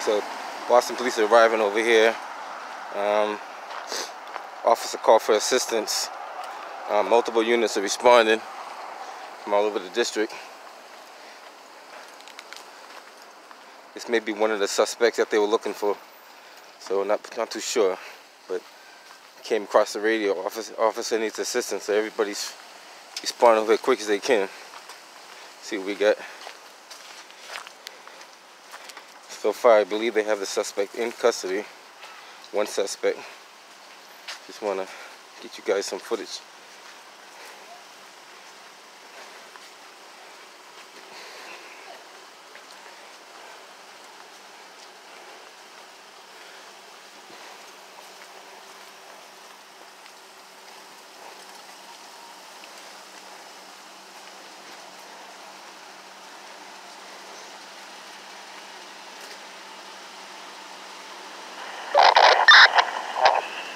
So Boston police are arriving over here. Officer called for assistance. Multiple units are responding from all over the district. This may be one of the suspects that they were looking for, so not too sure. But came across the radio. Officer needs assistance, so everybody's responding over as quick as they can. See what we got. So far, I believe they have the suspect in custody. One suspect. Just want to get you guys some footage.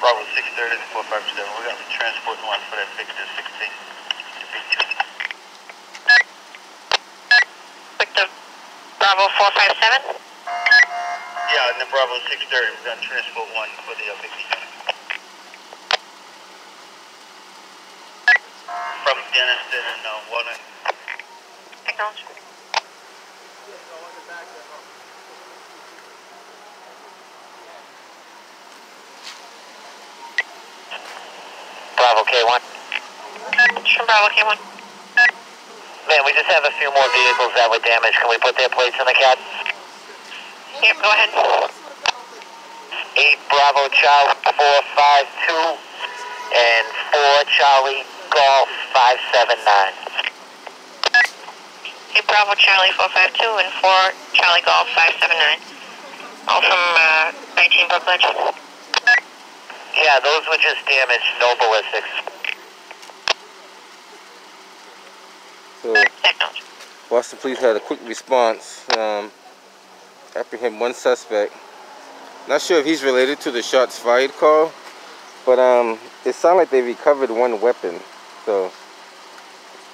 Bravo 630 to 457. We got the transport one for that Victor 16. Victor Bravo 457? Yeah, and then Bravo 630. We got transport one for the Victor. From Denniston and Walnut. Acknowledge. Bravo K1. Bravo K1. Man, we just have a few more vehicles that were damaged. Can we put their plates in the cab? Yep, go ahead. 8 Bravo Charlie 452 and 4 Charlie Golf 579. 8 Bravo Charlie 452 and 4 Charlie Golf 579. All from 19 Brookledge. Yeah, those were just damaged, no ballistics. So Boston police had a quick response. Apprehend one suspect. Not sure if he's related to the shots fired call, but it sounded like they recovered one weapon. So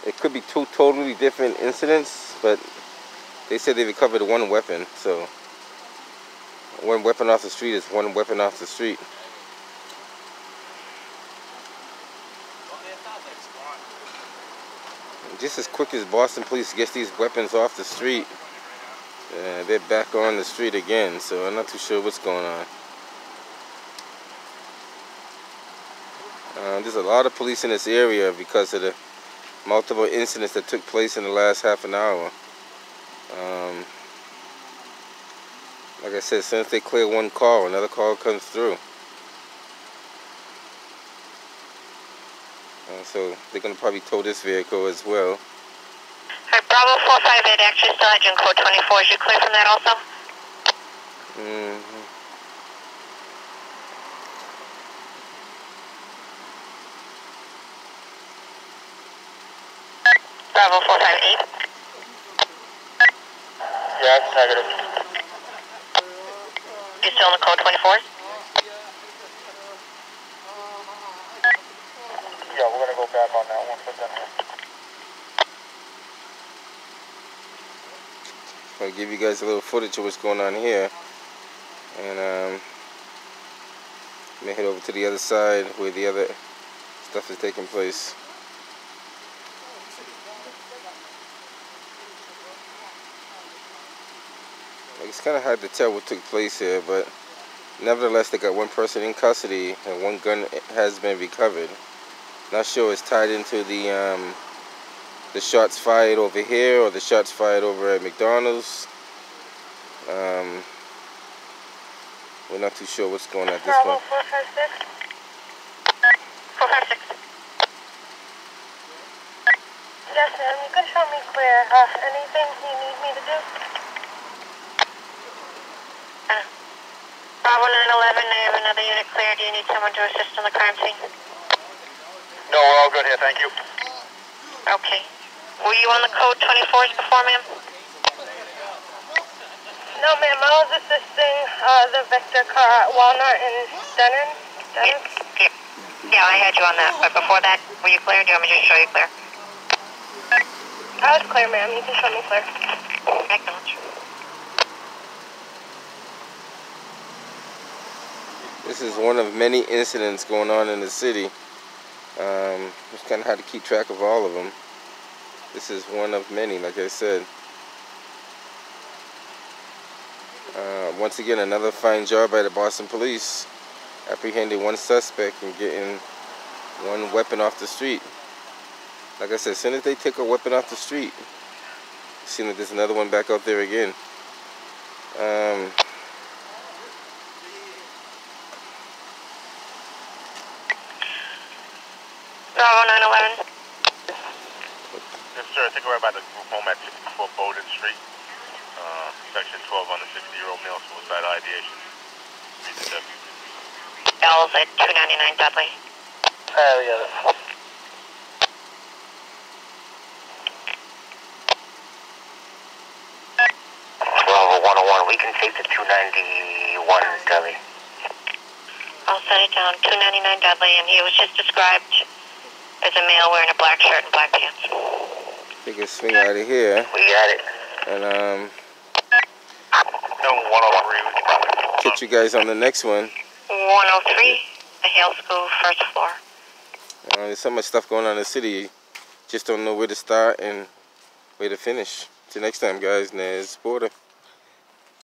it could be two totally different incidents, but they said they recovered one weapon. So one weapon off the street is one weapon off the street. Just as quick as Boston police gets these weapons off the street, they're back on the street again, so I'm not too sure what's going on. There's a lot of police in this area because of the multiple incidents that took place in the last half an hour. Like I said, as soon as they clear one call, another call comes through. So they're going to probably tow this vehicle as well. Alright, Bravo 458 actually still had you in code 24. Is you clear from that also? Bravo 458. Yeah, it's negative. You still in the code 24s? Yeah, we're going to go back on that one for them. I'll give you guys a little footage of what's going on here, and may head over to the other side where the other stuff is taking place. It's kind of hard to tell what took place here, but nevertheless they got one person in custody and one gun has been recovered. Not sure it's tied into the shots fired over here or the shots fired over at McDonald's. We're not too sure what's going on at this Bravo point. 456. 456. Yes, ma'am. You can show me clear. Anything you need me to do? Bravo 911, I have another unit clear. Do you need someone to assist on the crime scene? No, we're all good here, thank you. Okay. Were you on the code 24s before, ma'am? No, ma'am. I was assisting the Victor car at Walnut and Dennis. Yeah, I had you on that. But before that, were you clear? Do you want me to just show you clear? I was clear, ma'am. You can show me clear. Acknowledge. This is one of many incidents going on in the city. It's kind of hard to keep track of all of them. This is one of many, like I said. Once again, another fine job by the Boston police, apprehending one suspect and getting one weapon off the street. Like I said, as soon as they take a weapon off the street, it seems like there's another one back out there again. Bravo 911. Yes, sir. I think we're about to group home at 54 Bowden Street. Section 12 on the 60-year-old male suicidal ideation. L's at 299 Dudley. Yeah. Bravo 101, we can take the 291 Dudley. I'll set it down, 299 Dudley, and he was just described as a male wearing a black shirt and black pants. Take a swing out of here. We got it. And No, 103, we can probably catch you guys on the next one. 103, the Hale School, first floor. There's so much stuff going on in the city. You just don't know where to start and where to finish. Till next time, guys. Nez Porter.